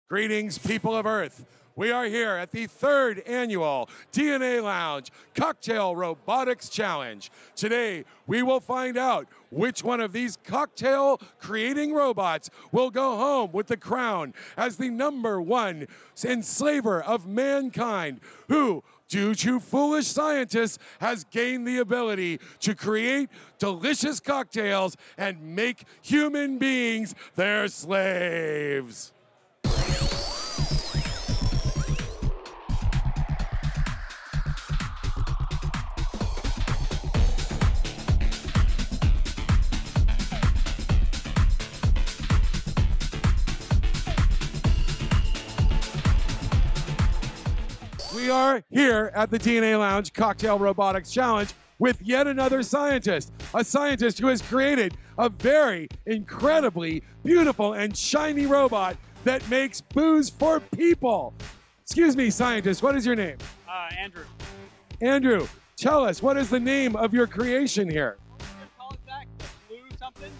Greetings, people of Earth. We are here at the 3rd annual DNA Lounge Cocktail Robotics Challenge. Today, we will find out which one of these cocktail creating robots will go home with the crown as the #1 enslaver of mankind, who, due to foolish scientists, has gained the ability to create delicious cocktails and make human beings their slaves. We are here at the DNA Lounge Cocktail Robotics Challenge with yet another scientist, a scientist who has created a very incredibly beautiful and shiny robot that makes booze for people. Excuse me, scientist, what is your name? Andrew. Andrew, tell us, what is the name of your creation here? Call it back, the blue something?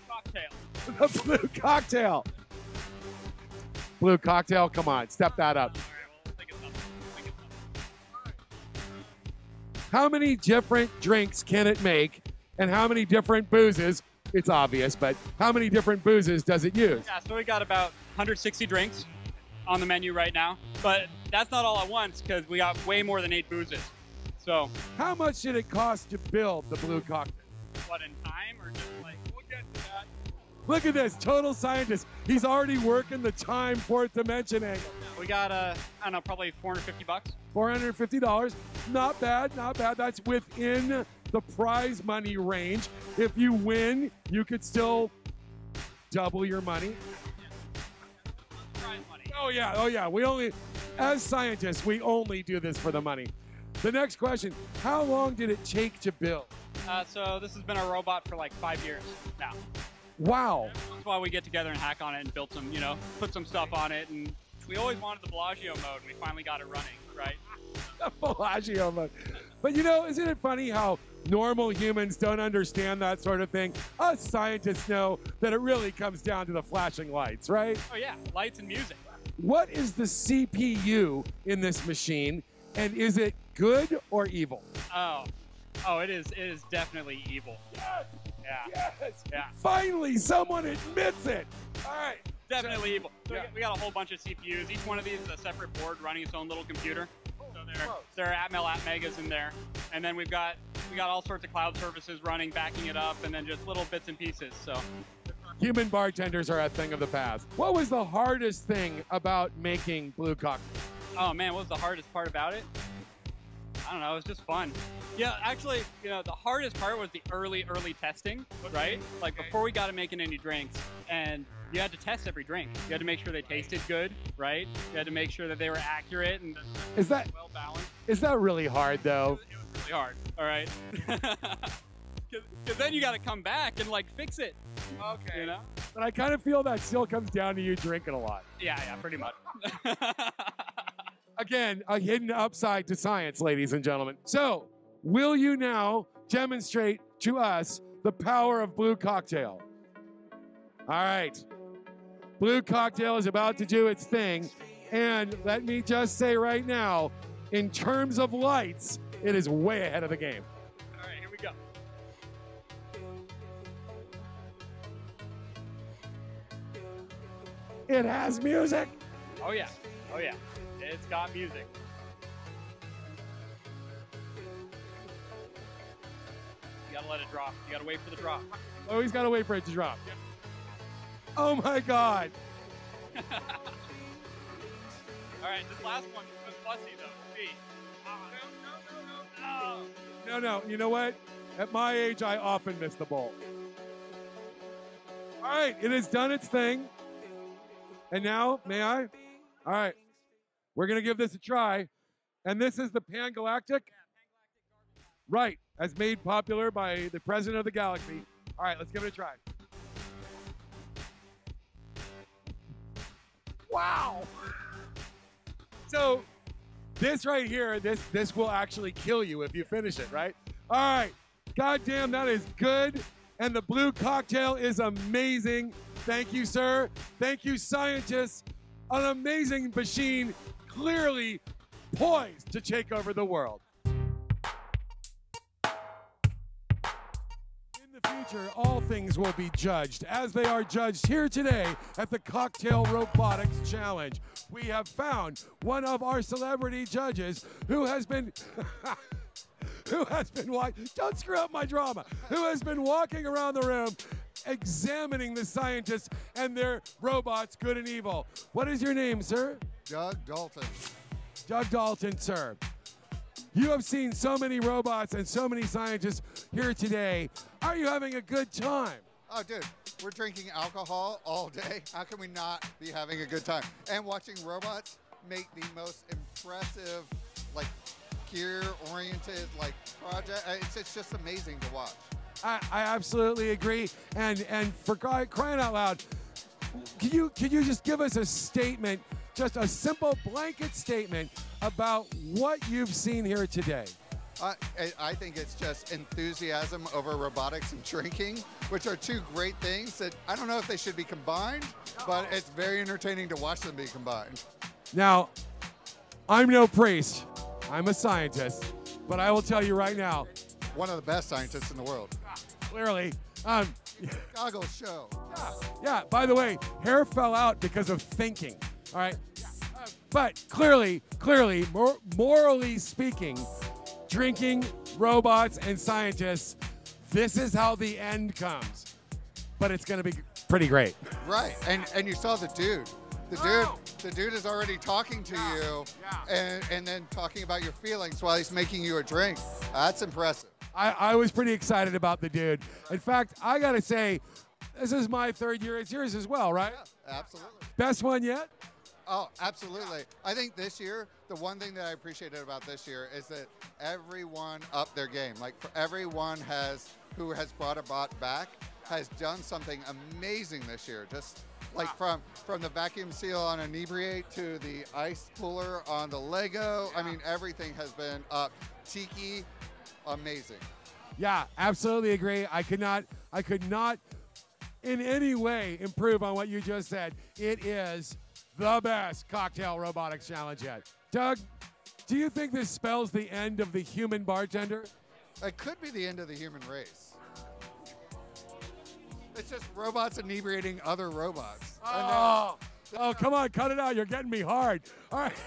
Cocktail. The blue cocktail. Blue cocktail, come on, step that up. How many different drinks can it make, and how many different boozes? It's obvious, but how many different boozes does it use? Yeah, so we got about 160 drinks on the menu right now, but that's not all at once because we got way more than 8 boozes. So, how much did it cost to build the blue cocktail? what, in time or just like, we'll get to that. Look at this, total scientist. He's already working the time, fourth dimension angle. We got, I don't know, probably 450 bucks. $450, not bad, not bad. That's within the prize money range. If you win, you could still double your money. Prize money. Oh yeah. We only, as scientists, we only do this for the money. The next question, how long did it take to build? So this has been a robot for like 5 years now. Wow. That's why we get together and hack on it and build some, put some stuff on it. And we always wanted the Bellagio mode, and we finally got it running, right? The Bellagio mode. But isn't it funny how normal humans don't understand that sort of thing? Us scientists know that it really comes down to the flashing lights, right? Oh yeah, lights and music. What is the CPU in this machine, and is it good or evil? Oh, it is definitely evil. Yes! Yeah. Yes! Yeah. Finally, someone admits it! All right. Definitely evil. So Yeah. we got a whole bunch of CPUs. Each one of these is a separate board running its own little computer. So there are Atmel Megas in there. And then we got all sorts of cloud services running, backing it up, and then just little bits and pieces. So Human bartenders are a thing of the past. What was the hardest thing about making blue cocktails? oh man, what was the hardest part about it? I don't know, it was just fun. Yeah, actually, the hardest part was the early testing, right? Like before we got to making any drinks, and you had to test every drink. You had to make sure they tasted good, right? You had to make sure that they were accurate and well balanced. Is that really hard though? It was really hard, all right? Because then you got to come back and fix it. Okay. But I kind of feel that still comes down to you drinking a lot. Yeah, pretty much. Again, a hidden upside to science, ladies and gentlemen. So, will you now demonstrate to us the power of blue cocktail? All right. Blue cocktail is about to do its thing. And let me just say right now, in terms of lights, it is way ahead of the game. All right, here we go. It has music. Oh yeah. It's got music. You gotta let it drop. You gotta wait for the drop. Oh, he's got to wait for it to drop. Oh my God. All right, this last one was fussy though. See? No. You know what? At my age, I often miss the bowl. All right, it has done its thing. And now, may I? All right. We're going to give this a try. And this is the Pan-Galactic? Right, as made popular by the president of the galaxy. All right, let's give it a try. Wow. So this right here, this will actually kill you if you finish it, right? All right. God damn, that is good. And the blue cocktail is amazing. Thank you, sir. Thank you, scientists. An amazing machine, clearly poised to take over the world. In the future, all things will be judged as they are judged here today at the Cocktail Robotics Challenge. We have found one of our celebrity judges who has been don't screw up my drama, who has been walking around the room examining the scientists and their robots, good and evil. What is your name, sir? Doug Dalton. Doug Dalton, sir. You have seen so many robots and so many scientists here today. Are you having a good time? Oh, dude, we're drinking alcohol all day. How can we not be having a good time? And watching robots make the most impressive, like, gear-oriented, like, project. It's just amazing to watch. I absolutely agree. And for crying out loud, can you just give us a statement, just a simple blanket statement about what you've seen here today? I think it's just enthusiasm over robotics and drinking, which are two great things that I don't know if they should be combined, but it's very entertaining to watch them be combined. Now, I'm no priest. I'm a scientist, but I will tell you right now. One of the best scientists in the world. Clearly. Goggles show. Yeah, by the way, hair fell out because of thinking, all right? But clearly, morally speaking, drinking, robots, and scientists, this is how the end comes. But it's going to be pretty great. Right, and you saw the dude. The dude is already talking to you and then talking about your feelings while he's making you a drink. That's impressive. I was pretty excited about the dude. In fact, I got to say, this is my third year. It's yours as well, right? Yeah, absolutely. Best one yet? Oh, absolutely. I think this year, the one thing that I appreciated about this year is that everyone upped their game. Like, everyone who has brought a bot back has done something amazing this year. Just like from the vacuum seal on Inebriate to the ice cooler on the Lego. I mean, everything has been up. Tiki, amazing. Yeah, absolutely agree. I could not in any way improve on what you just said. It is the best Cocktail Robotics Challenge yet. Doug, do you think this spells the end of the human bartender? It could be the end of the human race. It's just robots inebriating other robots. Oh, come on, cut it out. You're getting me hard. All right.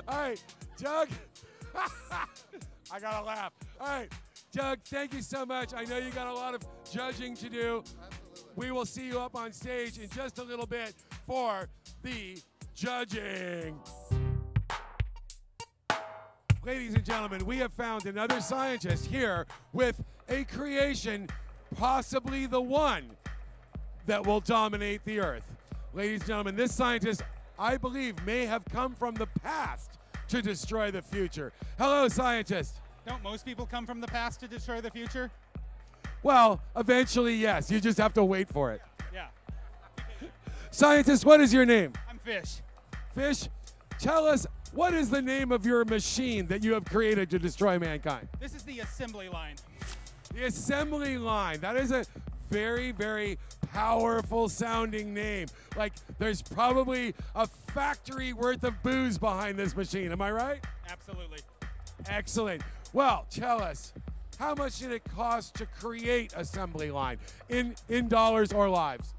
All right, Doug. I got to laugh. All right, Doug, thank you so much. I know you got a lot of judging to do. Absolutely. We will see you up on stage in just a little bit for the judging. Ladies and gentlemen, we have found another scientist here with a creation, possibly the one that will dominate the Earth. Ladies and gentlemen, this scientist, I believe, may have come from the past to destroy the future. Hello, scientist. Don't most people come from the past to destroy the future? Well, eventually, yes. You just have to wait for it. Yeah. Scientist, what is your name? I'm Fish. Fish, tell us, what is the name of your machine that you have created to destroy mankind? This is the assembly line. The assembly line. That is a very, very powerful sounding name. Like, there's probably a factory worth of booze behind this machine. Am I right? Absolutely. Excellent. Well, tell us, how much did it cost to create assembly line in dollars or lives?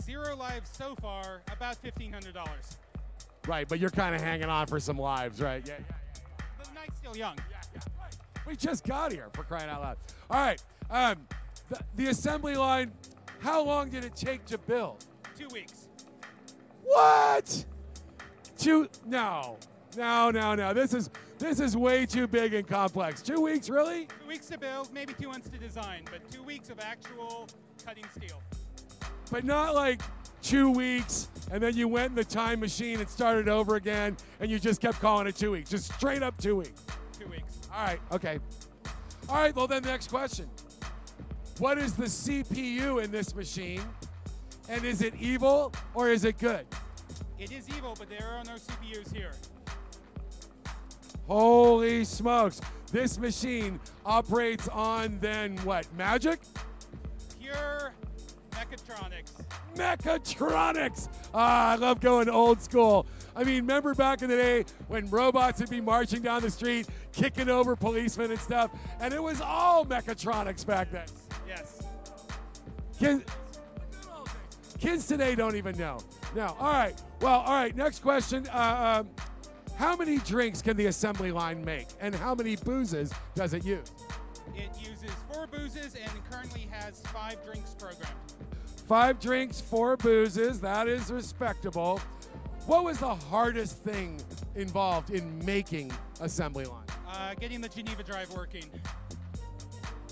0 lives so far, about $1,500. Right, but you're kind of hanging on for some lives, right? Yeah. The night's still young. Yeah. Right. We just got here, for crying out loud. All right, the assembly line, how long did it take to build? 2 weeks. What? No. This is way too big and complex. 2 weeks, really? 2 weeks to build, maybe 2 months to design, but 2 weeks of actual cutting steel. But not like 2 weeks, and then you went in the time machine and started over again, and you just kept calling it 2 weeks. Just straight up 2 weeks. 2 weeks. All right, okay. All right, well then, next question. What is the CPU in this machine? And is it evil or is it good? It is evil, but there are no CPUs here. Holy smokes. This machine operates on then what, magic? Pure Mechatronics. Mechatronics. I love going old school. I mean, remember back in the day when robots would be marching down the street, kicking over policemen and stuff, and it was all mechatronics back then. Yes. Kids today don't even know. No. All right. Well, all right. Next question. How many drinks can the assembly line make, and how many boozes does it use? It uses 4 boozes and currently has 5 drinks programmed. 5 drinks, 4 boozes. That is respectable. What was the hardest thing involved in making assembly line? Getting the Geneva drive working.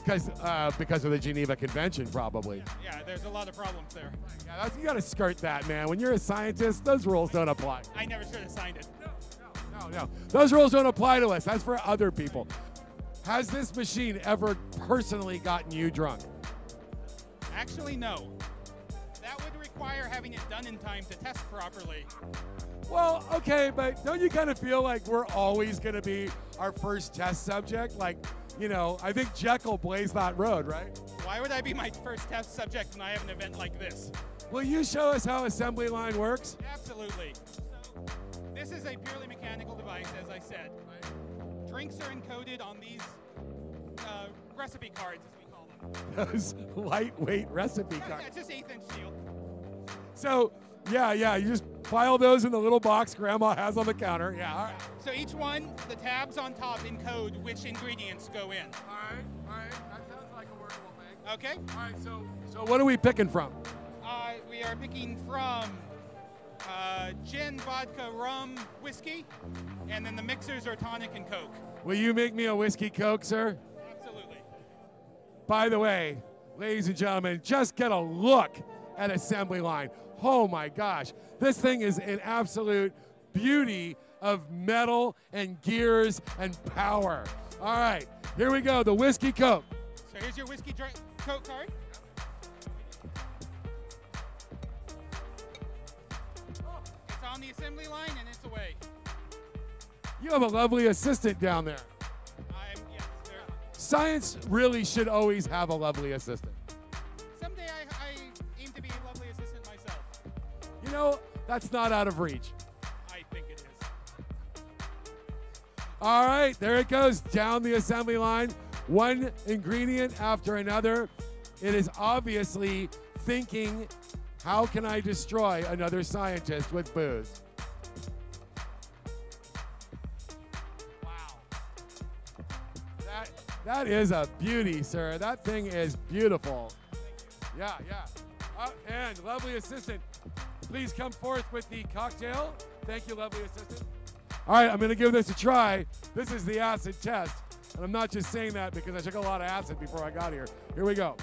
Because of the Geneva Convention, probably. Yeah, there's a lot of problems there. Yeah, you got to skirt that, man. When you're a scientist, those rules don't apply. I never should have signed it. No. Those rules don't apply to us. That's for other people. Has this machine ever personally gotten you drunk? Actually, no. That would require having it done in time to test properly. Well, okay, but don't you kind of feel like we're always going to be our first test subject? Like, you know, I think Jekyll blazed that road, right? Why would I be my first test subject when I have an event like this? Will you show us how assembly line works? Absolutely. So, this is a purely mechanical device, as I said. Drinks are encoded on these recipe cards, as we call them. Those lightweight recipe cards. Yeah, it's just 1/8-inch steel. So, yeah, you just file those in the little box Grandma has on the counter. Yeah, all right. So each one, the tabs on top encode which ingredients go in. All right. That sounds like a workable thing. Okay. All right, so what are we picking from? We are picking from gin, vodka, rum, whiskey, and then the mixers are tonic and Coke. Will you make me a whiskey Coke, sir? Absolutely. By the way, ladies and gentlemen, just get a look at assembly line. Oh my gosh, this thing is an absolute beauty of metal and gears and power. All right, here we go, the whiskey Coke. So here's your whiskey Coke card. It's on the assembly line and it's away. You have a lovely assistant down there. Yes, sir. Science really should always have a lovely assistant. Someday I aim to be a lovely assistant myself. You know, that's not out of reach. I think it is. All right, there it goes, down the assembly line. One ingredient after another. It is obviously thinking, how can I destroy another scientist with booze? Wow. That is a beauty, sir. That thing is beautiful. Yeah. And lovely assistant, please come forth with the cocktail. Thank you, lovely assistant. All right, I'm going to give this a try. This is the acid test. And I'm not just saying that because I took a lot of acid before I got here. Here we go.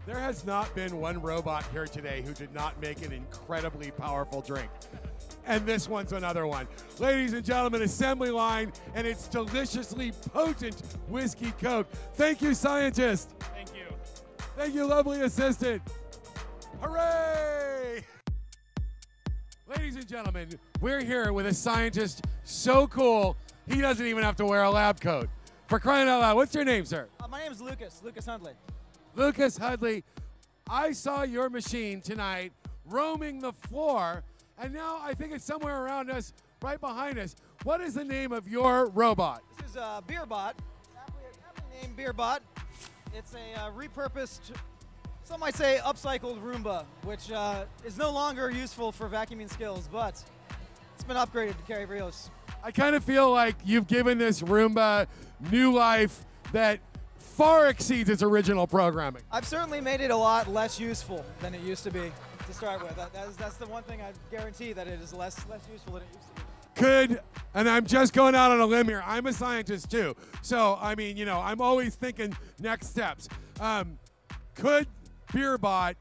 There has not been one robot here today who did not make an incredibly powerful drink. And this one's another one. Ladies and gentlemen, assembly line and its deliciously potent whiskey Coke. Thank you, scientist. Thank you. Thank you, lovely assistant. Hooray! Ladies and gentlemen, we're here with a scientist so cool, he doesn't even have to wear a lab coat. For crying out loud, what's your name, sir? My name is Lucas Hundley. Lucas Hudley, I saw your machine tonight roaming the floor, and now I think it's somewhere around us, right behind us. What is the name of your robot? This is Beerbot, aptly named Beerbot. It's a repurposed, some might say upcycled Roomba, which is no longer useful for vacuuming skills, but it's been upgraded to carry Rios. I kind of feel like you've given this Roomba new life that far exceeds its original programming. I've certainly made it a lot less useful than it used to be to start with. That's the one thing I guarantee, that it is less useful than it used to be. And I'm just going out on a limb here, I'm a scientist too. So, I mean, you know, I'm always thinking next steps. Could Beerbot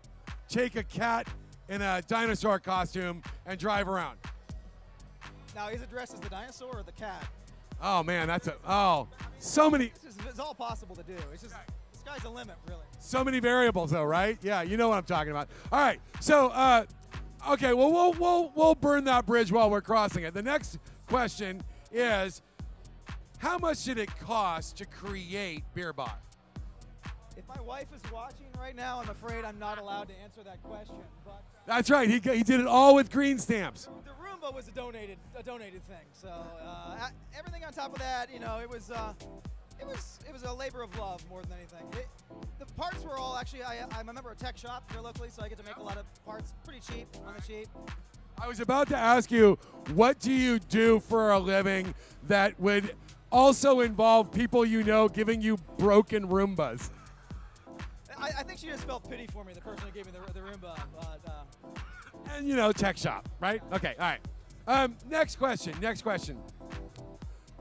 take a cat in a dinosaur costume and drive around? Now, is it dressed as the dinosaur or the cat? Oh man, so many. It's all possible to do. It's just, the sky's the limit, really. So many variables though, right? Yeah, you know what I'm talking about. All right, so, okay, well, we'll burn that bridge while we're crossing it. The next question is, how much did it cost to create Beerbot? If my wife is watching right now, I'm afraid I'm not allowed to answer that question. But That's right. He did it all with green stamps. the Roomba was a donated thing. So everything on top of that, you know, it was a labor of love more than anything. The parts were all actually. I'm a member of a tech shop here locally, so I get to make a lot of parts pretty cheap on the cheap. I was about to ask you, what do you do for a living that would also involve people you know giving you broken Roombas? I think she just felt pity for me, the person who gave me the Roomba. But, And, you know, tech shop, right? Okay, all right. Next question.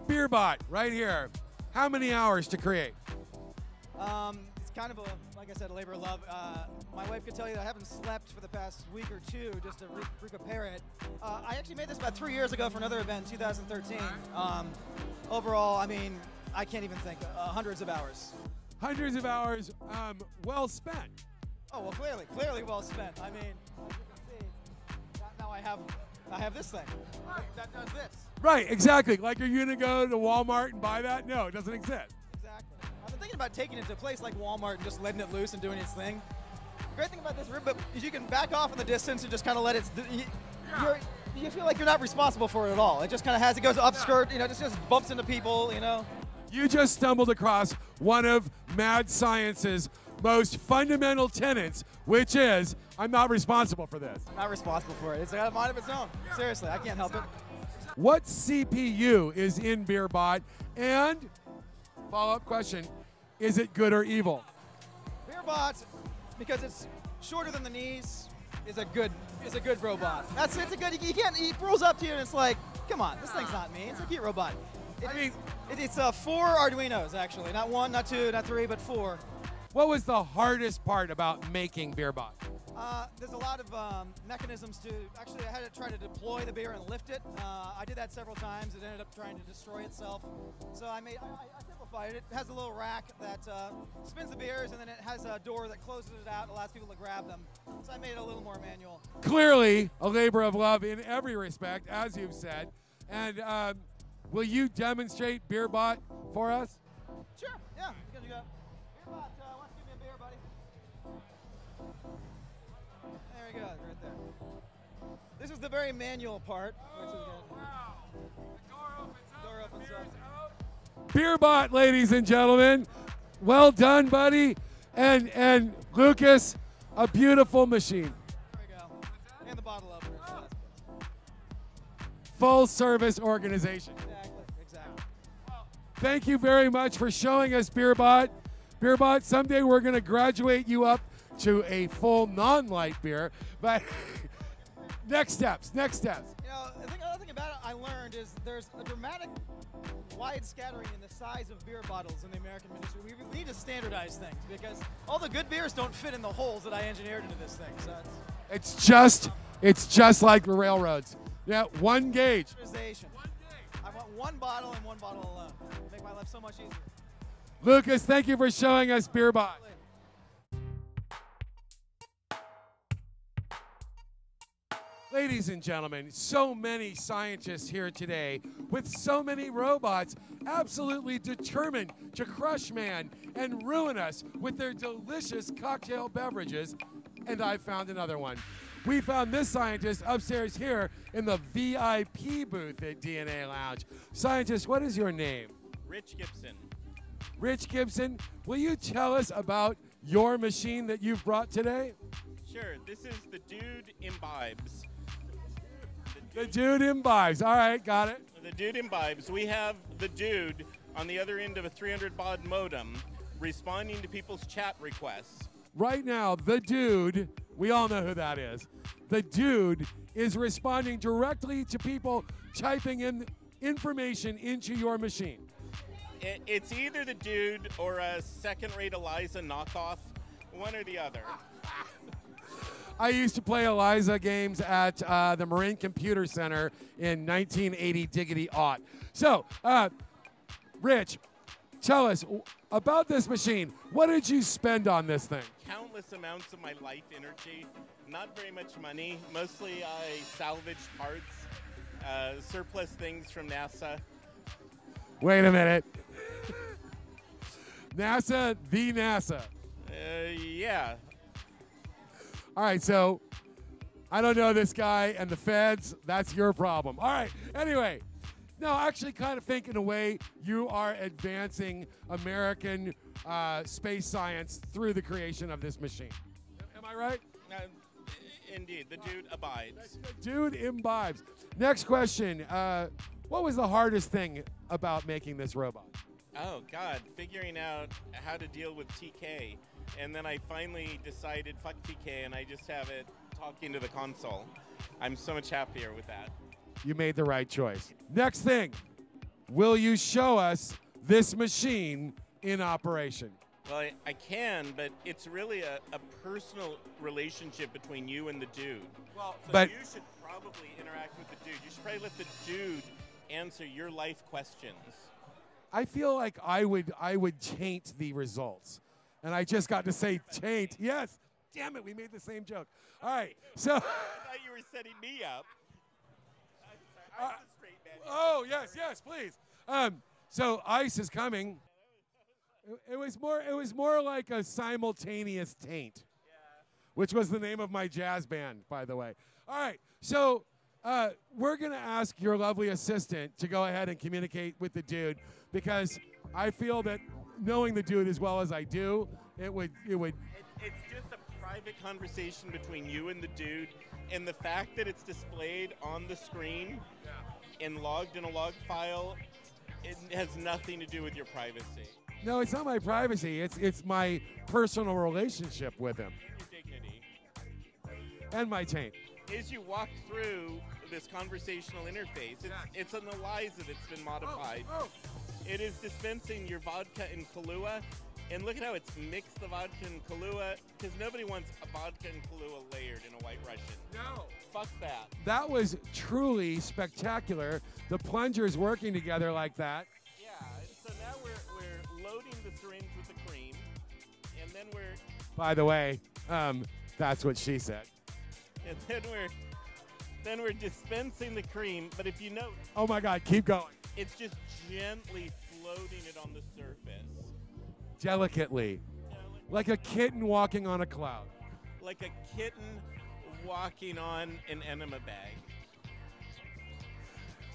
Beerbot, right here. How many hours to create? it's kind of like I said, a labor of love. My wife could tell you that I haven't slept for the past week or two just to prepare it. I actually made this about 3 years ago for another event in 2013. Overall, I mean, I can't even think. Hundreds of hours. Hundreds of hours well spent. Oh, well, clearly well spent. I mean, as you can see, now I have this thing that does this. Right, exactly. Like, are you going to go to Walmart and buy that? No, it doesn't exist. Exactly. I've been thinking about taking it to a place like Walmart and just letting it loose and doing its thing. The great thing about this Revue is you can back off in the distance and just kind of let it. You feel like you're not responsible for it at all. It just kind of it goes upskirt, you know, just bumps into people, you know. You just stumbled across one of mad science's most fundamental tenets, which is, I'm not responsible for this. I'm not responsible for it. It's got a mind of its own. Seriously, I can't help it. What CPU is in Beerbot? And, follow-up question, is it good or evil? Beerbot, because it's shorter than the knees, is a good robot. It's a good. You can't. He rolls up to you and it's like, come on, this thing's not me. It's a cute robot. It's 4 Arduinos actually, not 1, not 2, not 3, but 4. What was the hardest part about making Beerbot? There's a lot of mechanisms to. Actually, I had to try to deploy the beer and lift it. I did that several times. It ended up trying to destroy itself. So I simplified it. It has a little rack that spins the beers, and then it has a door that closes it out, allows people to grab them. So I made it a little more manual. Clearly, a labor of love in every respect, as you've said. And will you demonstrate Beerbot for us? Sure. Yeah. Because you got Beerbot. Why don't you give me a beer, buddy? There we go, right there. This is the very manual part. Oh, wow. The door opens up. Beerbot, ladies and gentlemen. Well done, buddy. And Lucas, a beautiful machine. There we go. And the bottle opener. So that's good. Full service organization. Exactly. Thank you very much for showing us Beerbot. Beerbot, someday we're going to graduate you up to a full non-light beer. But next steps. You know, the other thing about it I learned is there's a dramatic wide scattering in the size of beer bottles in the American industry. We need to standardize things because all the good beers don't fit in the holes that I engineered into this thing. So it's just like the railroads. Yeah, one gauge. Standardization. I want one bottle and one bottle alone. Make my life so much easier. Lucas, thank you for showing us Beerbot. Ladies and gentlemen, so many scientists here today with so many robots absolutely determined to crush man and ruin us with their delicious cocktail beverages. And I found another one. We found this scientist upstairs here in the VIP booth at DNA Lounge. Scientist, what is your name? Rich Gibson. Rich Gibson, will you tell us about your machine that you've brought today? Sure, this is the Dude Imbibes. The Dude Imbibes, all right, got it. The Dude Imbibes. We have the Dude on the other end of a 300 baud modem responding to people's chat requests. Right now, the Dude, we all know who that is. The Dude is responding directly to people typing in information into your machine. It's either the Dude or a second-rate Eliza knockoff, one or the other. I used to play Eliza games at the Marine Computer Center in 1980 diggity-aught. So, Rich, tell us about this machine. What did you spend on this thing? Countless amounts of my life energy, not very much money. Mostly I salvaged parts, surplus things from NASA. Wait a minute. NASA, the NASA. Yeah. All right, so I don't know this guy and the feds. That's your problem. All right, anyway. No, actually kind of think in a way you are advancing American space science through the creation of this machine. Am I right? Indeed, the dude abides. Dude imbibes. Next question. What was the hardest thing about making this robot? Oh, God, figuring out how to deal with TK. And then I finally decided, fuck TK, and I just have it talking to the console. I'm so much happier with that. You made the right choice. Next thing. Will you show us this machine in operation? Well, I can, but it's really a personal relationship between you and the dude. Well, so but you should probably interact with the dude. You should probably let the dude answer your life questions. I feel like I would taint the results. And I just got to say taint. Yes. Damn it, we made the same joke. All right. So I thought you were setting me up. I'm the straight man. Oh, yes, please. So ICE is coming. It was more like a simultaneous taint, which was the name of my jazz band, by the way. All right, so we're gonna ask your lovely assistant to go ahead and communicate with the dude, because I feel that knowing the dude as well as I do, it would. It's just a private conversation between you and the dude, and the fact that it's displayed on the screen and logged in a log file, it has nothing to do with your privacy. No, it's not my privacy. It's my personal relationship with him. Your dignity. And my taint. As you walk through this conversational interface, it's an ELIZA that's been modified. Oh. It is dispensing your vodka and Kahlua, and look at how it's mixed the vodka and Kahlua, because nobody wants a vodka and Kahlua layered in a White Russian. No. Fuck that. That was truly spectacular. The plungers working together like that. Yeah, so now we're loading the syringe with the cream, and then we're... By the way, that's what she said. And then we're dispensing the cream, but if you note... Oh my God, keep going. It's just gently floating it on the surface. Delicately. Like a kitten walking on a cloud. Like a kitten walking on an enema bag.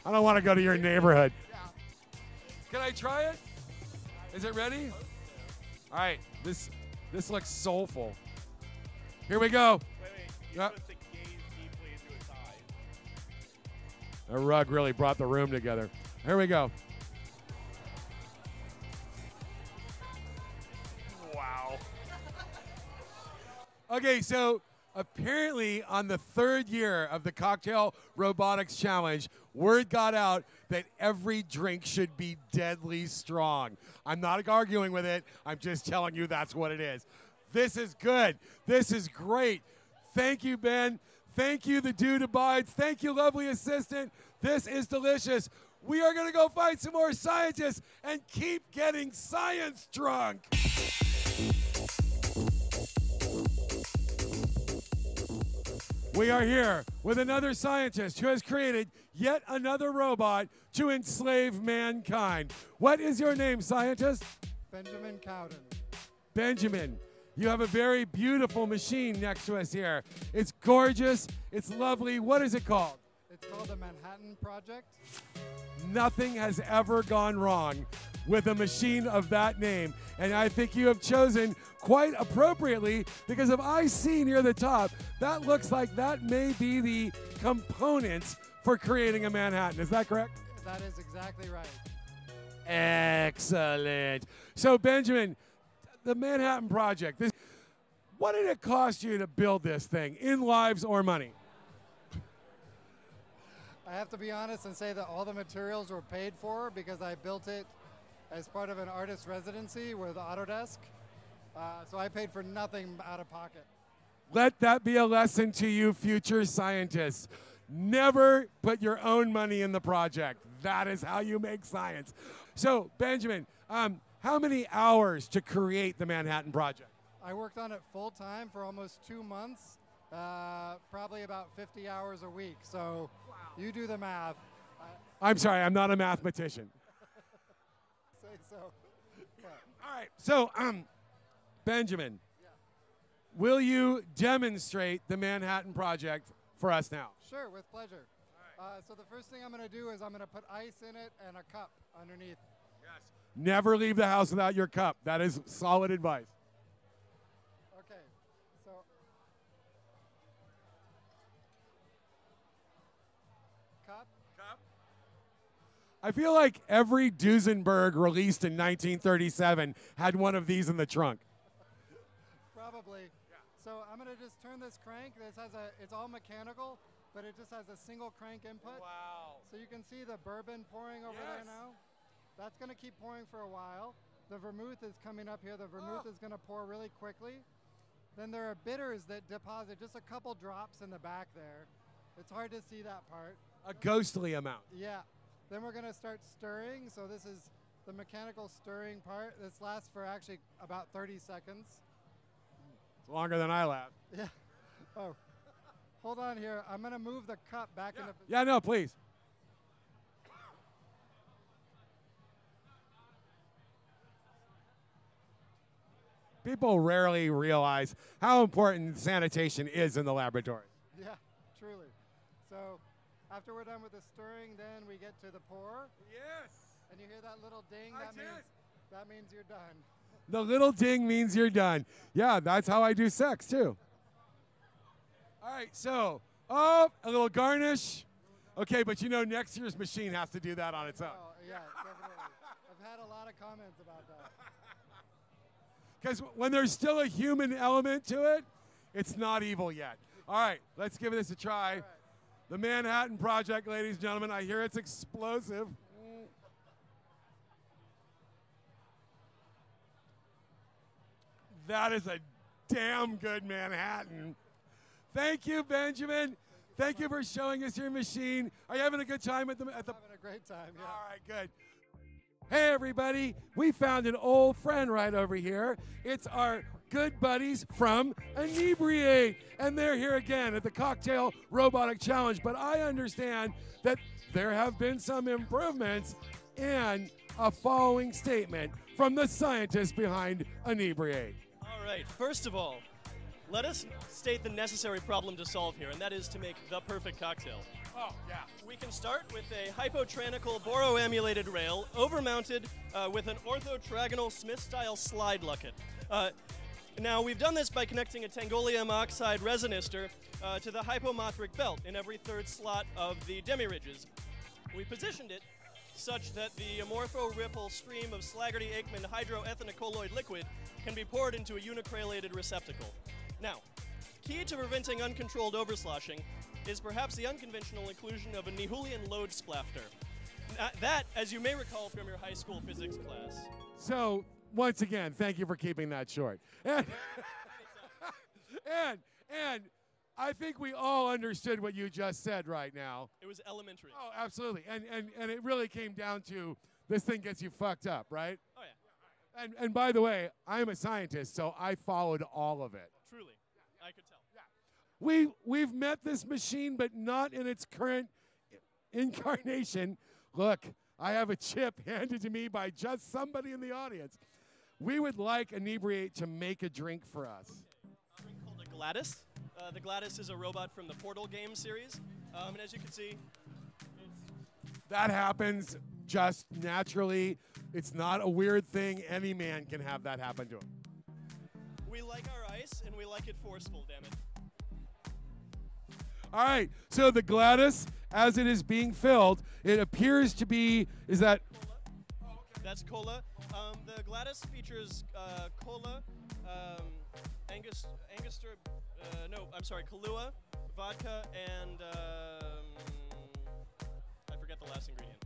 I don't want to go to your neighborhood. Can I try it? Is it ready? All right, this looks soulful. Here we go. Wait, you're supposed to gaze deeply into its eyes. A rug really brought the room together. Here we go. Wow. Okay, so apparently on the third year of the Cocktail Robotics Challenge, word got out that every drink should be deadly strong. I'm not arguing with it. I'm just telling you that's what it is. This is good. This is great. Thank you, Ben. Thank you, the Dude Abides. Thank you, lovely assistant. This is delicious. We are going to go find some more scientists and keep getting science drunk. We are here with another scientist who has created yet another robot to enslave mankind. What is your name, scientist? Benjamin Cowden. Benjamin, you have a very beautiful machine next to us here. It's gorgeous. It's lovely. What is it called? It's called the Manhattan Project. Nothing has ever gone wrong with a machine of that name. And I think you have chosen quite appropriately, because if I see near the top, that looks like that may be the components for creating a Manhattan. Is that correct? That is exactly right. Excellent. So Benjamin, the Manhattan Project, what did it cost you to build this thing, in lives or money? I have to be honest and say that all the materials were paid for because I built it as part of an artist residency with Autodesk. So I paid for nothing out of pocket. Let that be a lesson to you future scientists. Never put your own money in the project. That is how you make science. So Benjamin, how many hours to create the Manhattan Project? I worked on it full time for almost 2 months, probably about 50 hours a week. So you do the math. I'm sorry, I'm not a mathematician. say so. Yeah. All right. So, Benjamin, will you demonstrate the Manhattan Project for us now? Sure, with pleasure. So the first thing I'm going to do is I'm going to put ice in it and a cup underneath. Yes. Never leave the house without your cup. That is solid advice. Okay, so cup. I feel like every Duesenberg released in 1937 had one of these in the trunk. Probably. Yeah. So I'm going to just turn this crank. It's all mechanical, but it just has a single crank input. Wow. So you can see the bourbon pouring over there now. That's going to keep pouring for a while. The vermouth is coming up here. The vermouth is going to pour really quickly. Then there are bitters that deposit just a couple drops in the back there. It's hard to see that part. A ghostly amount. Yeah. Then we're going to start stirring. So this is the mechanical stirring part. This lasts for actually about 30 seconds. It's longer than I last. Yeah. Oh. Hold on here. I'm going to move the cup back into position. Yeah, no, please. People rarely realize how important sanitation is in the laboratory. Yeah, truly. So after we're done with the stirring, then we get to the pour. Yes. And you hear that little ding? That means you're done. The little ding means you're done. Yeah, that's how I do sex, too. All right, so, a little garnish. Okay, but you know next year's machine has to do that on its own. Oh, yeah, definitely. I've had a lot of comments about that. Because when there's still a human element to it, it's not evil yet. All right, let's give this a try. Right. The Manhattan Project, ladies and gentlemen. I hear it's explosive. That is a damn good Manhattan. Thank you, Benjamin. Thank you for showing us your machine. Are you having a good time at the? Having a great time. Yeah. All right, good. Hey, everybody. We found an old friend right over here. It's our good buddies from Inebriate. And they're here again at the Cocktail Robotic Challenge. But I understand that there have been some improvements and a following statement from the scientists behind Inebriate. All right, first of all, let us state the necessary problem to solve here, and that is to make the perfect cocktail. Oh, yeah. We can start with a hypotranical boro-emulated rail overmounted with an orthotragonal Smith-style slide lucket. Now, we've done this by connecting a tangolium oxide resistor to the hypomothric belt in every third slot of the demi-ridges. We positioned it such that the amorpho-ripple stream of Slaggerty-Aikman hydroethanocolloid liquid can be poured into a unicreolated receptacle. Now, key to preventing uncontrolled oversloshing is perhaps the unconventional inclusion of a Nihulian load splafter. That, as you may recall from your high school physics class. So, once again, thank you for keeping that short. And I think we all understood what you just said right now. It was elementary. Oh, absolutely. And it really came down to this thing gets you fucked up, right? Oh, yeah. And by the way, I'm a scientist, so I followed all of it. Truly. I could tell. Yeah. We've met this machine, but not in its current incarnation. Look, I have a chip handed to me by just somebody in the audience. We would like Inebriate to make a drink for us. A drink called a Gladys. The Gladys is a robot from the Portal game series. And as you can see, that happens just naturally. It's not a weird thing. Any man can have that happen to him. We like our ice, and we like it forceful, damn it. All right, so the Gladys, as it is being filled, it appears to be, is that? Cola. Oh, okay. That's cola. The Gladys features cola, Kahlua, vodka, and I forget the last ingredient.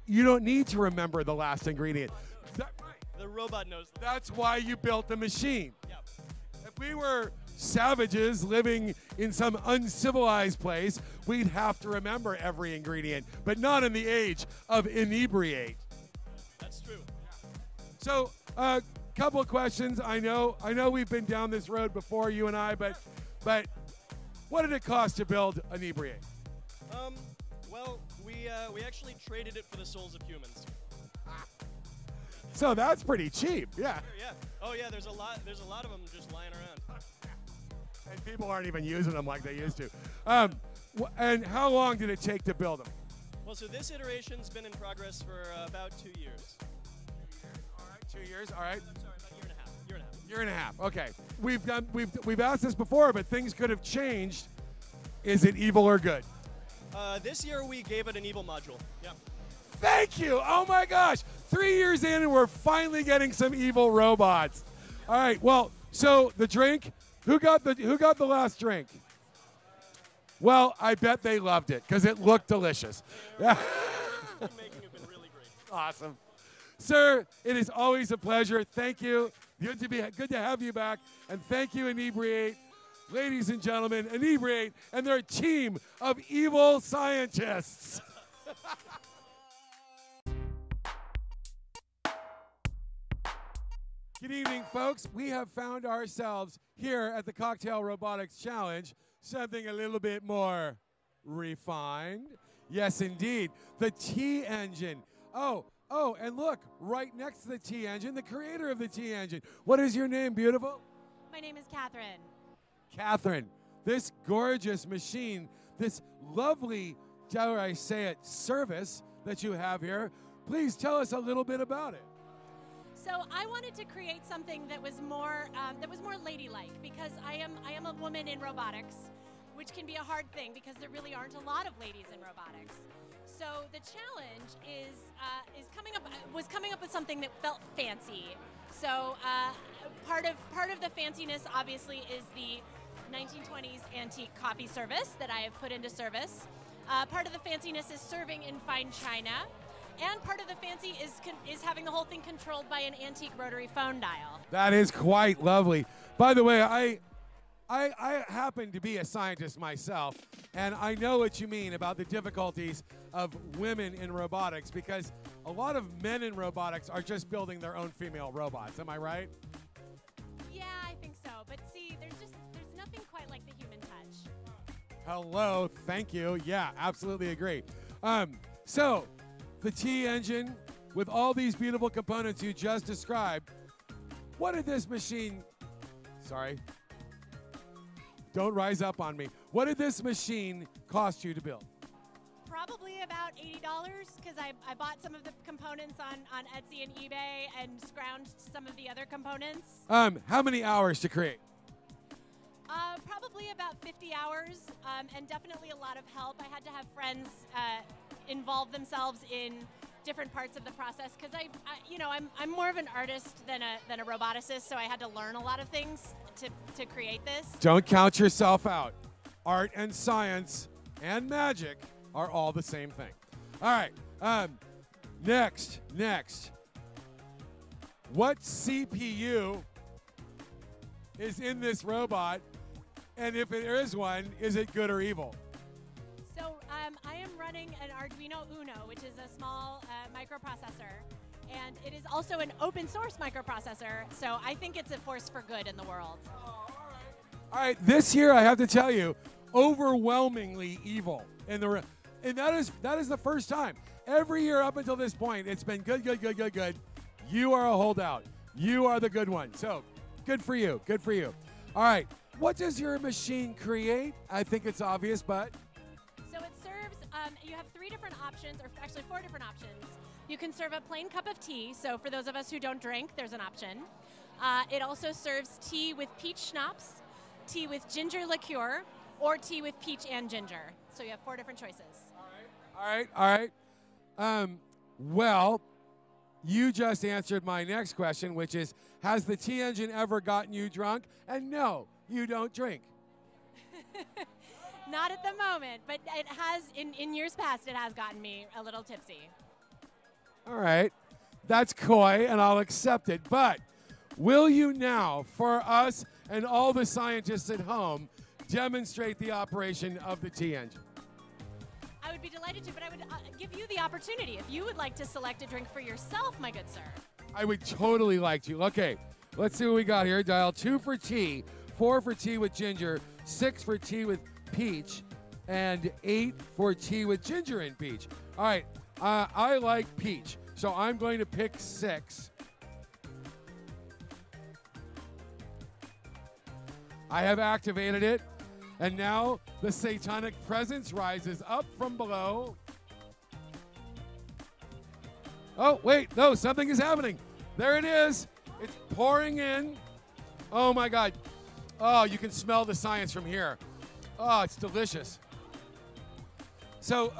You don't need to remember the last ingredient. The robot knows that. That's why you built the machine. Yep. If we were savages living in some uncivilized place, we'd have to remember every ingredient, but not in the age of Inebriate. That's true. So, a couple of questions. I know we've been down this road before, you and I, but what did it cost to build Inebriate? Well, we actually traded it for the souls of humans. So that's pretty cheap. Yeah. Yeah. Oh yeah. There's a lot of them just lying around. And people aren't even using them like they used to. And how long did it take to build them? Well, so this iteration's been in progress for about 2 years. 2 years. All right. 2 years. All right. I'm sorry, about a year and a half. Year and a half. Okay. We've asked this before, but things could have changed. Is it evil or good? This year we gave it an evil module. Yeah. Thank you. Oh my gosh. 3 years in and we're finally getting some evil robots. All right. Well, so the drink, who got the last drink? Well, I bet they loved it because it looked delicious. Yeah. Making have been really great. Awesome. Sir, it is always a pleasure. Thank you. Good to have you back. And thank you, Inebriate. Ladies and gentlemen, Inebriate and their team of evil scientists. Good evening, folks. We have found ourselves here at the Cocktail Robotics Challenge, something a little bit more refined. Yes, indeed. The T engine. Oh, and look, right next to the T engine, the creator of the T engine. What is your name, beautiful? My name is Catherine. Catherine, this gorgeous machine, this lovely, dare I say it, service that you have here, please tell us a little bit about it. So I wanted to create something that was more ladylike, because I am a woman in robotics, which can be a hard thing because there really aren't a lot of ladies in robotics. So the challenge was coming up with something that felt fancy. So part of the fanciness obviously is the 1920s antique coffee service that I have put into service. Part of the fanciness is serving in fine china. And part of the fancy is having the whole thing controlled by an antique rotary phone dial. That is quite lovely. By the way, I happen to be a scientist myself, and I know what you mean about the difficulties of women in robotics, because a lot of men in robotics are just building their own female robots. Am I right? Yeah, I think so. But see, there's nothing quite like the human touch. Hello, thank you. Yeah, absolutely agree. So, the T engine, with all these beautiful components you just described, what did this machine, sorry, don't rise up on me. What did this machine cost you to build? Probably about $80, because I bought some of the components on Etsy and eBay and scrounged some of the other components. How many hours to create? Probably about 50 hours, and definitely a lot of help. I had to have friends involve themselves in different parts of the process, because I'm more of an artist than a roboticist, so I had to learn a lot of things to create this. Don't count yourself out. Art and science and magic are all the same thing. All right. Next. What CPU is in this robot? And if there is one, is it good or evil? So I am running an Arduino Uno, which is a small microprocessor. And it is also an open source microprocessor, so I think it's a force for good in the world. Oh, all right. This year, I have to tell you, overwhelmingly evil. And that is the first time. Every year up until this point, it's been good. You are a holdout. You are the good one. So, good for you. Good for you. All right. What does your machine create? I think it's obvious, but... So it serves, you have 3 different options, or actually 4 different options. You can serve a plain cup of tea, so for those of us who don't drink, there's an option. It also serves tea with peach schnapps, tea with ginger liqueur, or tea with peach and ginger. So you have 4 different choices. All right. Well, you just answered my next question, which is, has the T engine ever gotten you drunk? And no, you don't drink. Not at the moment, but it has, in years past, it has gotten me a little tipsy. All right. That's coy, and I'll accept it. But will you now, for us and all the scientists at home, demonstrate the operation of the T engine? I would be delighted to, but I would give you the opportunity if you would like to select a drink for yourself, my good sir. I would totally like to. Okay, let's see what we got here. Dial 2 for tea, 4 for tea with ginger, 6 for tea with peach, and 8 for tea with ginger and peach. All right, I like peach, so I'm going to pick 6. I have activated it, and now the satanic presence rises up from below. Oh, wait, no, something is happening. There it is. It's pouring in. Oh, my God. Oh, you can smell the science from here. Oh, it's delicious. So,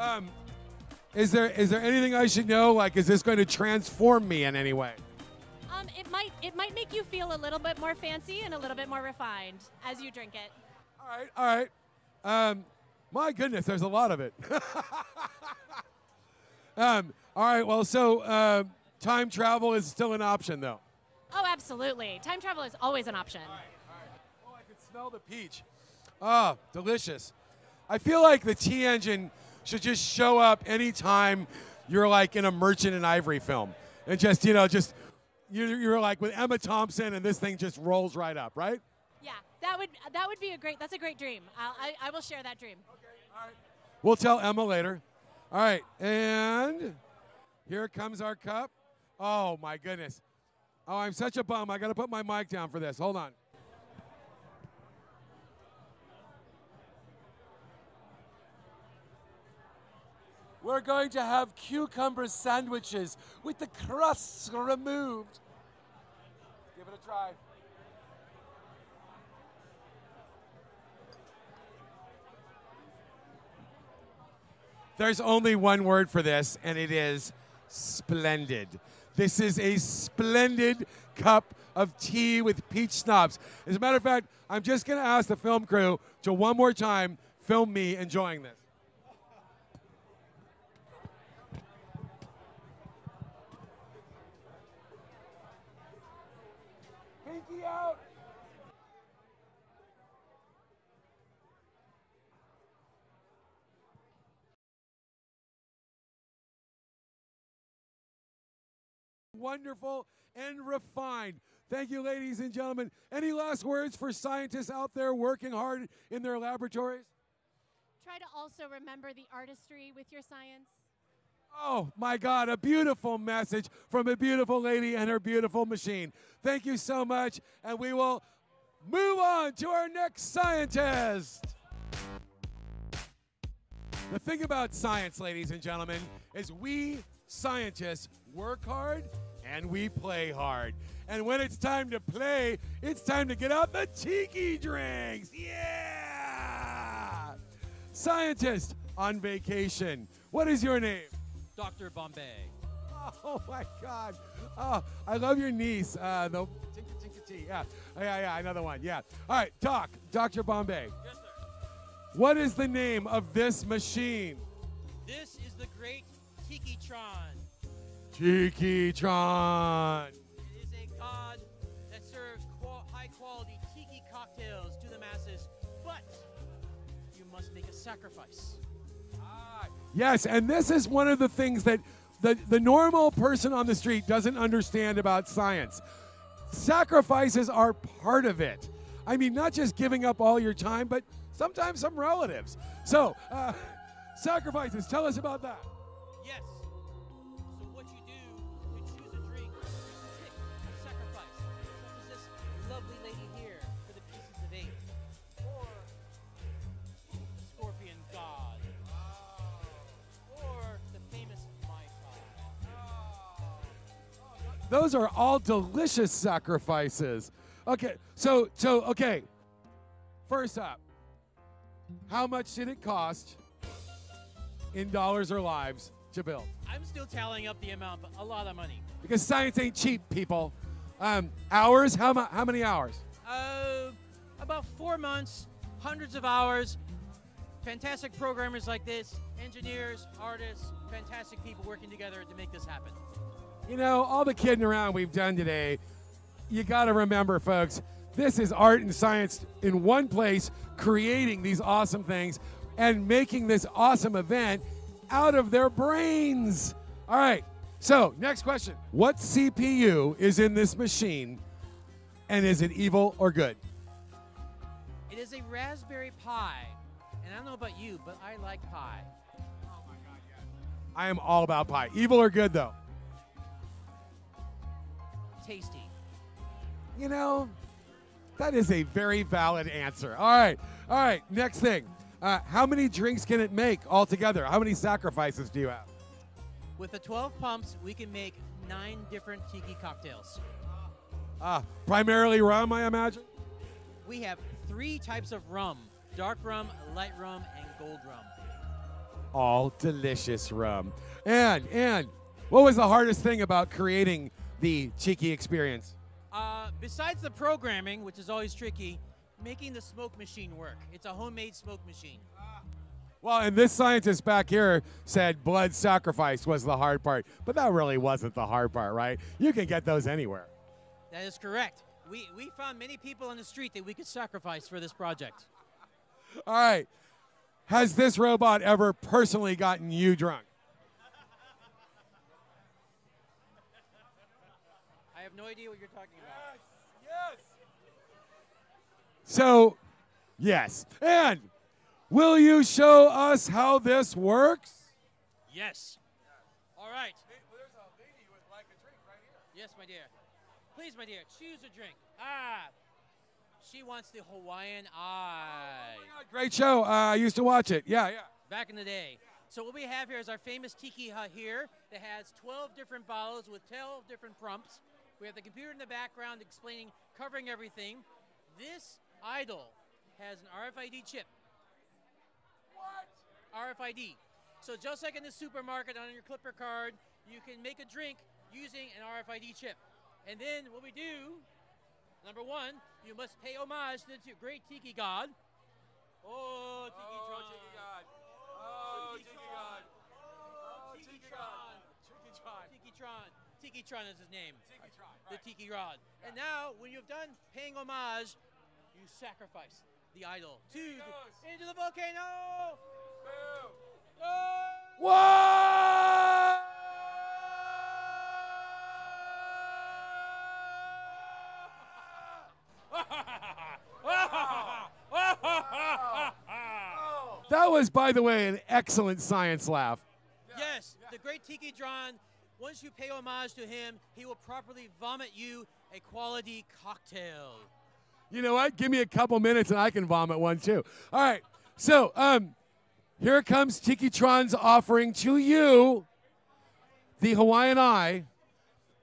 is there anything I should know? Like, is this going to transform me in any way? It might make you feel a little bit more fancy and a little bit more refined as you drink it. All right. My goodness, there's a lot of it. All right, well, so time travel is still an option, though. Oh, absolutely. Time travel is always an option. All right. Oh, I can smell the peach. Ah, delicious. I feel like the Tea Engine should just show up anytime you're like in a Merchant and Ivory film. And just, you're like with Emma Thompson and this thing just rolls right up, right? Yeah, that would be that's a great dream. I will share that dream. Okay, all right. We'll tell Emma later. All right, and here comes our cup. Oh, my goodness. Oh, I'm such a bum. I got to put my mic down for this. Hold on. We're going to have cucumber sandwiches with the crusts removed. Give it a try. There's only one word for this, and it is splendid. This is a splendid cup of tea with peach schnapps. As a matter of fact, I'm just going to ask the film crew to one more time film me enjoying this. Pinky out. Wonderful and refined. Thank you, ladies and gentlemen. Any last words for scientists out there working hard in their laboratories? Try to also remember the artistry with your science. Oh, my God, a beautiful message from a beautiful lady and her beautiful machine. Thank you so much, and we will move on to our next scientist. The thing about science, ladies and gentlemen, is we scientists work hard and we play hard. And when it's time to play, it's time to get out the tiki drinks. Yeah! Scientist on vacation. What is your name? Dr. Bombay. Oh, my God. Oh, I love your niece. The Tinka yeah. Yeah, another one. Yeah. All right, Dr. Bombay. Yes, sir. What is the name of this machine? This is the great TikiTron. TikiTron. It is a god that serves high-quality tiki cocktails to the masses, but you must make a sacrifice. Yes, and this is one of the things that the normal person on the street doesn't understand about science. Sacrifices are part of it. I mean, not just giving up all your time, but sometimes some relatives. So, sacrifices, tell us about that. Yes. So what you do to choose a drink, you pick a sacrifice, such as this lovely lady here for the pieces of 8, or the scorpion god, or the famous Mai Tai. Those are all delicious sacrifices. Okay, so okay. First up, how much did it cost in dollars or lives to build? I'm still tallying up the amount, but a lot of money. Because science ain't cheap, people. Hours? How many hours? About 4 months, hundreds of hours. Fantastic programmers like this, engineers, artists, fantastic people working together to make this happen. You know, all the kidding around we've done today, you got to remember, folks, this is art and science in one place, creating these awesome things and making this awesome event out of their brains. All right, so next question. What CPU is in this machine, and is it evil or good? It is a Raspberry Pi, and I don't know about you, but I like pie. Oh my God, yes. I am all about pie. Evil or good, though? Tasty. You know, That is a very valid answer. All right, next thing. How many drinks can it make altogether? How many sacrifices do you have? With the 12 pumps, we can make 9 different tiki cocktails. Primarily rum, I imagine? We have 3 types of rum: dark rum, light rum, and gold rum. All delicious rum. And what was the hardest thing about creating the Tiki experience? Besides the programming, which is always tricky, making the smoke machine work. It's a homemade smoke machine. Well, and this scientist back here said blood sacrifice was the hard part, but that really wasn't the hard part, right? You can get those anywhere. That is correct. We found many people on the street that we could sacrifice for this project. All right. Has this robot ever personally gotten you drunk? I have no idea what you're talking about. Yes. So, yes. And will you show us how this works? Yes. All right. Hey, well, there's a lady who would like a drink right here. Yes, my dear. Please, my dear, choose a drink. She wants the Hawaiian Eye. Oh my God, great show. I used to watch it. Yeah. Back in the day. So what we have here is our famous tiki hut here that has 12 different bottles with 12 different prompts. We have the computer in the background explaining, covering everything. This idol has an RFID chip. What? RFID. So just like in the supermarket on your Clipper card, you can make a drink using an RFID chip. And then what we do, number 1, you must pay homage to the great tiki god. Oh, TikiTron. Tiki God. Oh, Tiki God. Oh, TikiTron. TikiTron. TikiTron is his name. TikiTron, The right. tiki rod. Yeah. And now, when you've done paying homage, you sacrifice the idol into the volcano. Boom. Oh! What? That was, by the way, an excellent science laugh. Yes, the great TikiTron, once you pay homage to him, he will properly vomit you a quality cocktail. You know what? Give me a couple minutes and I can vomit one too. All right. So, here comes TikiTron's offering to you the Hawaiian Eye.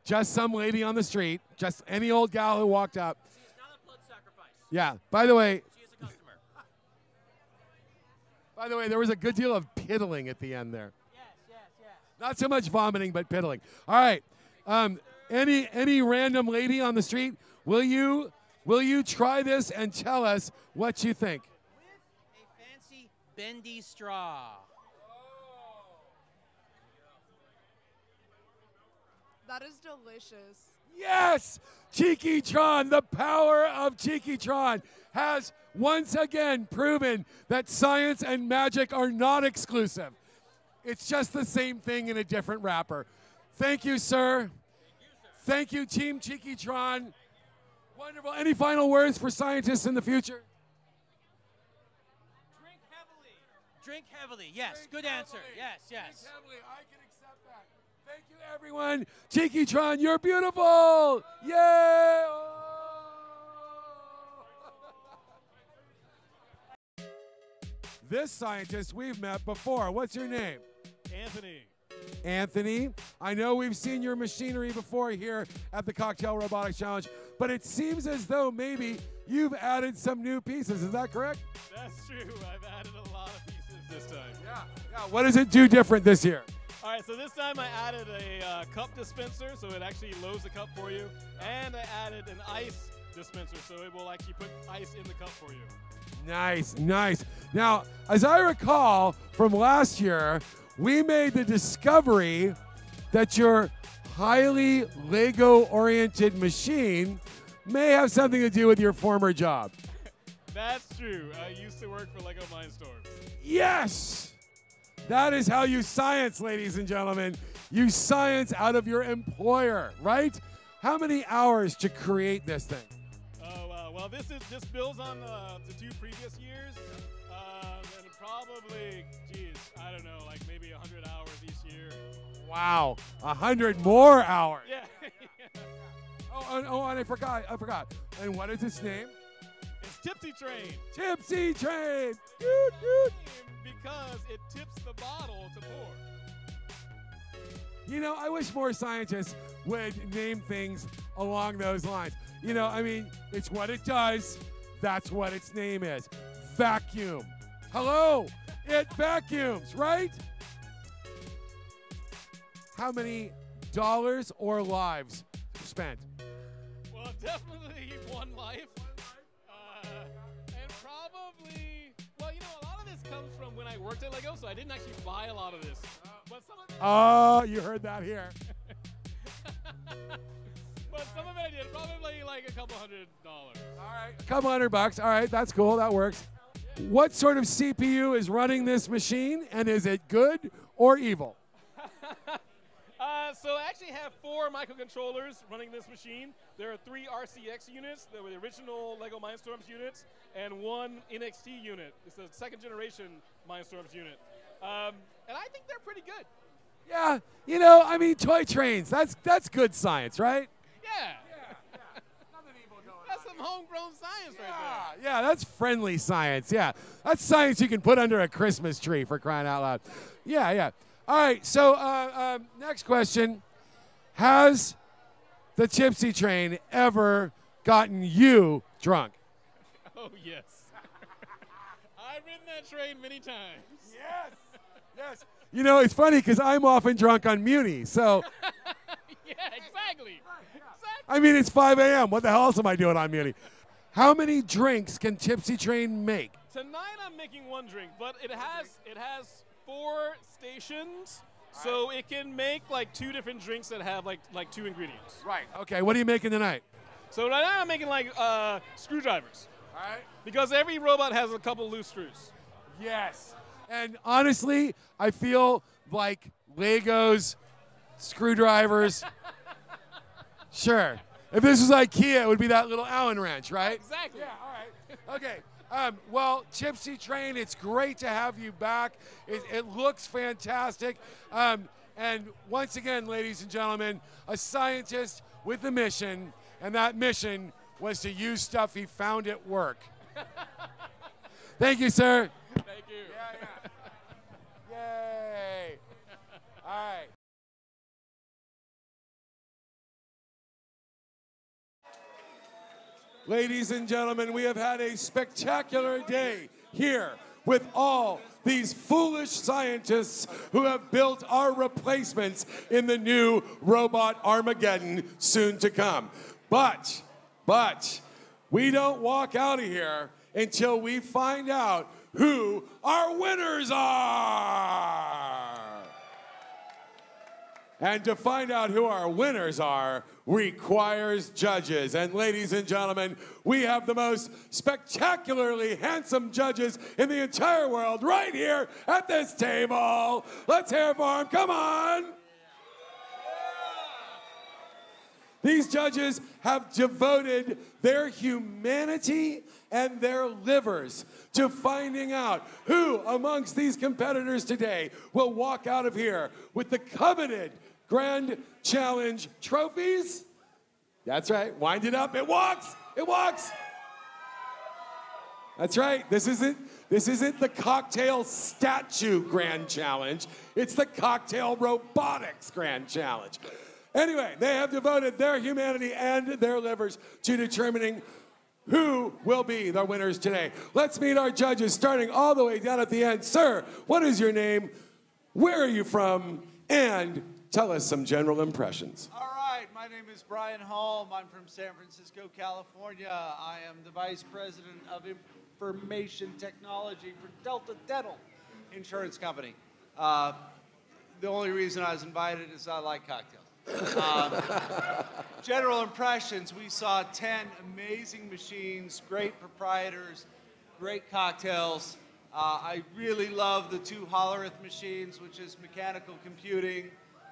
Just some lady on the street, just any old gal who walked up. She is not a blood sacrifice. Yeah. By the way, She is a customer. there was a good deal of piddling at the end there. Yes. Not so much vomiting, but piddling. All right. Any random lady on the street, will you try this and tell us what you think? With a fancy bendy straw. That is delicious. Yes! TikiTron, the power of TikiTron, has once again proven that science and magic are not exclusive. It's just the same thing in a different wrapper. Thank you, sir. Thank you, Team TikiTron. Wonderful. Any final words for scientists in the future? Drink heavily. Drink heavily. Yes. Drink Good heavily. answer. Yes. Drink heavily. I can accept that. Thank you, everyone. TikiTron, you're beautiful. Yay! This scientist we've met before. What's your name? Anthony. Anthony, I know we've seen your machinery before here at the Cocktail Robotics Challenge, but it seems as though maybe you've added some new pieces. Is that correct? That's true. I've added a lot of pieces this time. Yeah. What does it do different this year? All right, so this time I added a cup dispenser, so it actually loads the cup for you. And I added an ice dispenser, so it will actually put ice in the cup for you. Nice. Now, as I recall from last year, we made the discovery that your highly Lego-oriented machine may have something to do with your former job. That's true. I used to work for Lego Mindstorms. Yes! That is how you science, ladies and gentlemen. You science out of your employer, right? How many hours to create this thing? Oh, well, this builds on the 2 previous years. And probably, I don't know, like maybe 100 hours each year. Wow, 100 more hours. Yeah. Oh, and I forgot. And what is its name? Tipsy Train. Tipsy Train. Doot, doot. Because it tips the bottle to pour. You know, I wish more scientists would name things along those lines. You know, I mean, it's what it does. That's what its name is. Vacuum. Hello, it vacuums, right? How many dollars or lives spent? Well, definitely one life. And probably, well, you know, a lot of this comes from when I worked at Lego, so I didn't actually buy a lot of this. But some of it. Oh, you heard that here. But some of it I did, probably like a couple $100. All right. A couple $100. All right, that's cool. That works. What sort of CPU is running this machine, and is it good or evil? So I actually have 4 microcontrollers running this machine. There are 3 RCX units, that were the original LEGO Mindstorms units, and 1 NXT unit. It's the 2nd generation Mindstorms unit. And I think they're pretty good. Yeah, you know, I mean, toy trains, that's good science, right? Yeah. That's some homegrown science right there. Yeah, that's friendly science, yeah. That's science you can put under a Christmas tree, for crying out loud. Yeah, yeah. All right, so next question. Has the Tipsy Train ever gotten you drunk? Oh, yes. I've ridden that train many times. Yes, yes. You know, it's funny because I'm often drunk on Muni, so. Yeah, exactly. I mean, it's 5 a.m. What the hell else am I doing on Muni? How many drinks can Tipsy Train make? Tonight I'm making 1 drink, but it has 4 stations, so it can make like 2 different drinks that have like 2 ingredients. Right. Okay, what are you making tonight? So right now I'm making like screwdrivers. All right. Because every robot has a couple loose screws. Yes. And honestly, I feel like Legos, screwdrivers. Sure. If this was IKEA, it would be that little Allen wrench, right? Exactly. Yeah, all right. Okay. Well, Tipsy Train, it's great to have you back. It looks fantastic. And once again, ladies and gentlemen, a scientist with a mission, and that mission was to use stuff he found at work. Thank you, sir. Thank you. Yeah. Yay. All right. Ladies and gentlemen, we have had a spectacular day here with all these foolish scientists who have built our replacements in the new robot Armageddon soon to come. But we don't walk out of here until we find out who our winners are. And to find out who our winners are requires judges. And ladies and gentlemen, we have the most spectacularly handsome judges in the entire world right here at this table. Let's hear it for them. Come on. These judges have devoted their humanity and their livers to finding out who amongst these competitors today will walk out of here with the coveted Grand Challenge trophies. That's right. Wind it up. It walks. It walks. That's right. This isn't the cocktail statue Grand Challenge. It's the cocktail robotics Grand Challenge. Anyway, they have devoted their humanity and their livers to determining who will be the winners today. Let's meet our judges, starting all the way down at the end. Sir, what is your name? Where are you from? And tell us some general impressions. All right, my name is Brian Holm. I'm from San Francisco, California. I am the Vice President of Information Technology for Delta Dental Insurance Company. The only reason I was invited is I like cocktails. General impressions, we saw 10 amazing machines, great proprietors, great cocktails. I really love the 2 Hollerith machines, which is mechanical computing.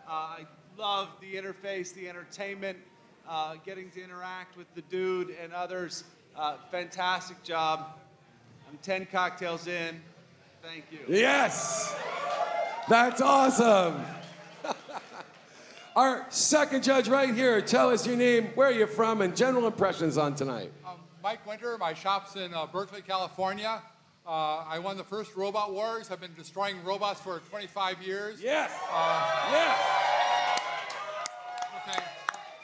I love the interface, the entertainment, getting to interact with the dude and others. Fantastic job. I'm 10 cocktails in. Thank you. Yes! That's awesome. Our second judge right here, tell us your name, where are you from, and general impressions on tonight. Mike Winter. My shop's in Berkeley, California. I won the first Robot Wars. I've been destroying robots for 25 years. Yes. Yes. Okay.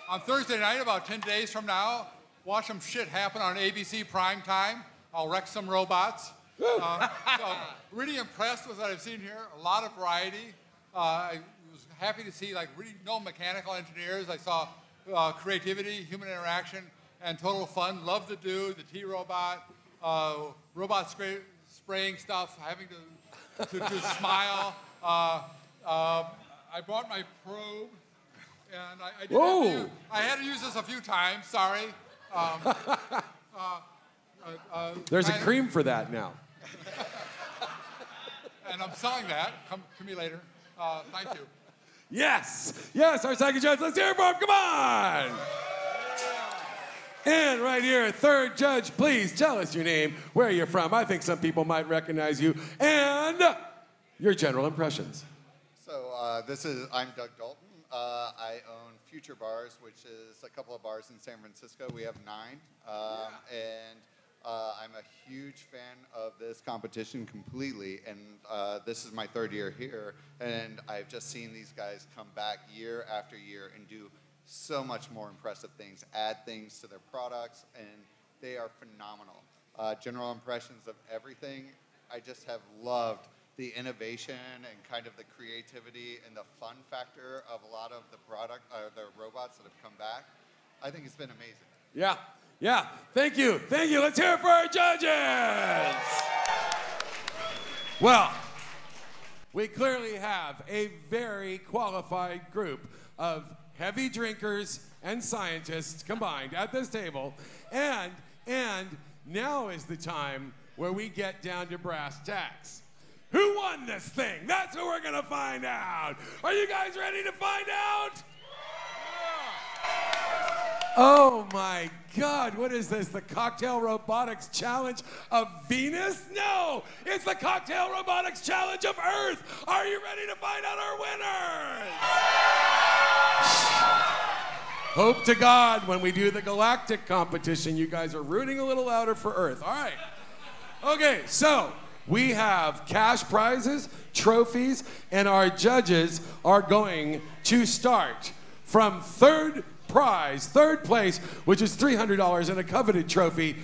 On Thursday night, about 10 days from now, watch some shit happen on ABC Prime Time. I'll wreck some robots. So really impressed with what I've seen here. A lot of variety. I was happy to see like really no mechanical engineers. I saw creativity, human interaction, and total fun. Love the Dude, the T-Robot, robot spraying stuff, having to smile. I brought my probe, and I had to use this a few times. Sorry. There's a cream for that now. And I'm selling that. Come to me later. Thank you. Yes. Yes, our second judge. Let's hear it for him. Come on. And right here, third judge, please tell us your name, where you're from. I think some people might recognize you, and your general impressions. So I'm Doug Dalton. I own Future Bars, which is a couple of bars in San Francisco. We have 9. And I'm a huge fan of this competition completely. And this is my 3rd year here. And I've just seen these guys come back year after year and do so much more impressive things, add things to their products, and they are phenomenal. General impressions of everything, I just have loved the innovation and kind of the creativity and the fun factor of a lot of the the robots that have come back. I think it's been amazing. Yeah, yeah, thank you, thank you. Let's hear it for our judges. Well, we clearly have a very qualified group of heavy drinkers and scientists combined at this table. And now is the time where we get down to brass tacks. Who won this thing? That's what we're gonna find out. Are you guys ready to find out? Oh my God, what is this? The Cocktail Robotics Challenge of Venus? No, it's the Cocktail Robotics Challenge of Earth. Are you ready to find out our winners? Hope to God when we do the galactic competition, you guys are rooting a little louder for Earth. All right. Okay, so we have cash prizes, trophies, and our judges are going to start from third place, which is $300 and a coveted trophy.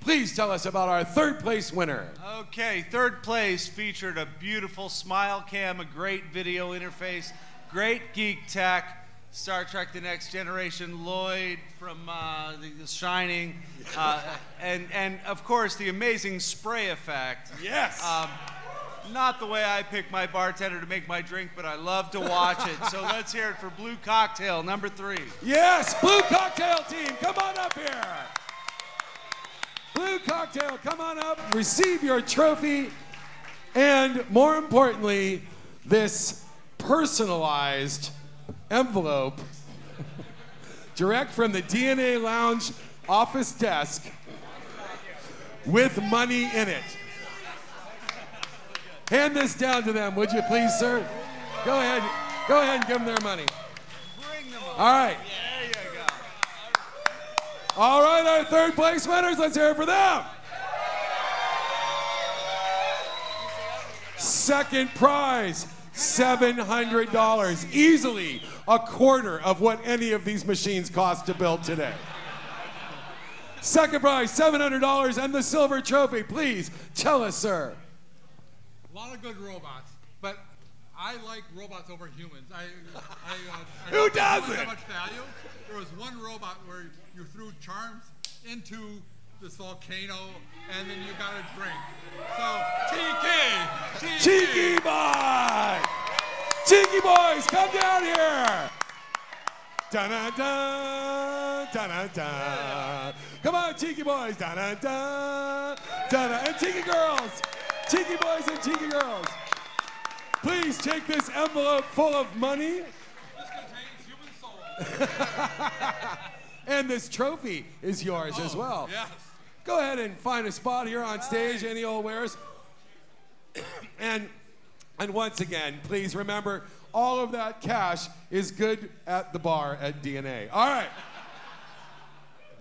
Please tell us about our third place winner. Okay, third place featured a beautiful smile cam, a great video interface, great geek tech, Star Trek The Next Generation, Lloyd from The Shining, and of course the amazing spray effect. Yes. Not the way I pick my bartender to make my drink, but I love to watch it. So let's hear it for Blue Cocktail, number 3. Yes, Blue Cocktail team, come on up here. Blue Cocktail, come on up, receive your trophy, and more importantly, this personalized envelope direct from the DNA Lounge office desk with money in it. Hand this down to them, would you please, sir? Go ahead and give them their money. All right. There you go. All right, our third place winners, let's hear it for them. Second prize, $700, easily a quarter of what any of these machines cost to build today. Second prize, $700 and the silver trophy. Please tell us, sir. A lot of good robots, but I like robots over humans. Who doesn't? So much value. There was one robot where you threw charms into this volcano, and then you got a drink. So, Tiki Boy! Tiki Boys, come down here! Da-da-da, da-da-da. Come on, Tiki Boys, da-da-da, da-da. And Tiki Girls, Tiki Boys and Tiki Girls. Please take this envelope full of money. this contains human soul. And this trophy is yours as well. Yes. Go ahead and find a spot here on stage, any old wares. And once again, please remember, all of that cash is good at the bar at DNA. All right.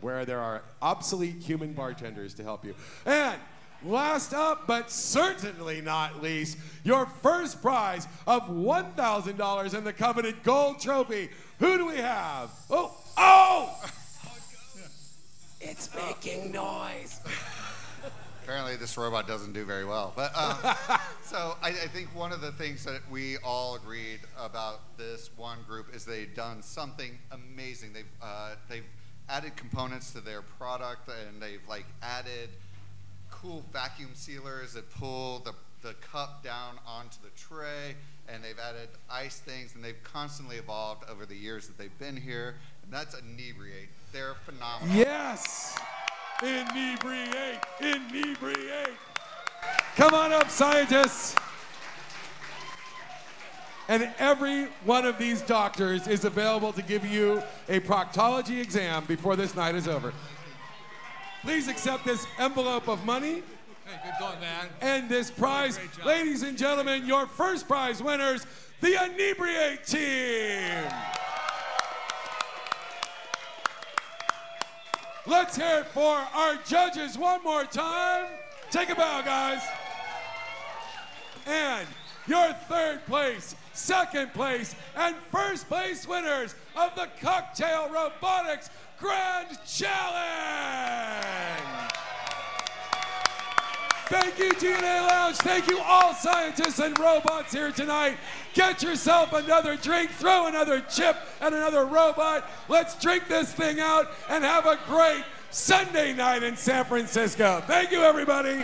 where there are obsolete human bartenders to help you. And last up, but certainly not least, your first prize of $1,000 in the coveted gold trophy. Who do we have? Oh! It's making noise. Apparently this robot doesn't do very well. But so I think one of the things that we all agreed about this one group is they've done something amazing. They've added components to their product, and they've like added cool vacuum sealers that pull the cup down onto the tray, and they've added ice things, and they've constantly evolved over the years that they've been here, and that's Inebriate. They're phenomenal. Yes! Inebriate! Inebriate! Come on up, scientists! And every one of these doctors is available to give you a proctology exam before this night is over. Please accept this envelope of money. Hey, good going, man. And this prize. Ladies and gentlemen, your first prize winners, the Inebriate team. Let's hear it for our judges one more time. Take a bow, guys. And your third place, second place, and first place winners of the Cocktail Robotics Grand Challenge. Thank you, DNA Lounge. Thank you, all scientists and robots here tonight. Get yourself another drink, throw another chip at another robot. Let's drink this thing out and have a great Sunday night in San Francisco. Thank you, everybody.